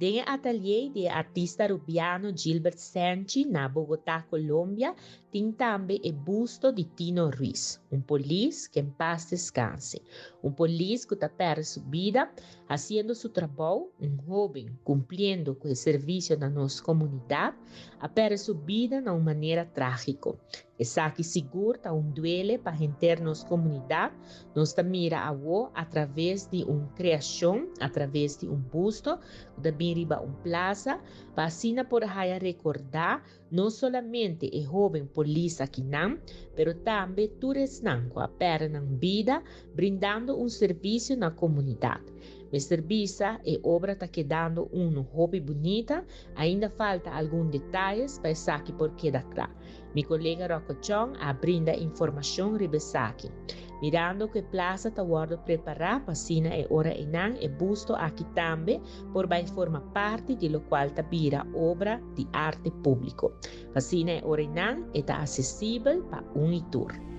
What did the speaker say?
Den atelier de artista rubiano Gilbert Senchi na Bogotá, Colômbia, tem também o busto de Tino Ruiz, polis que em paz descanse. Polis que está perdendo sua vida, fazendo seu trabalho, jovem cumprindo com o serviço na nossa comunidade, a perde sua vida de uma maneira trágica. Essa que segura duele para a nossa comunidade, nós mira a através de uma criação, através de busto, da riba plaza, para assim por recordar não somente o jovem polícia que não, mas também todos que perdem vida, brindando serviço na comunidade. O serviço e obra está quedando hobby bonita, ainda falta alguns detalhes para saber por que da cá. Meu colega Rocco Chong brinda informação ribesaki. Mirando que a plaza está preparada para sina e ora inang e busto aqui também, por vai forma parte de lo qual está vira obra de arte público. Para sina e ora inang está acessível para tour.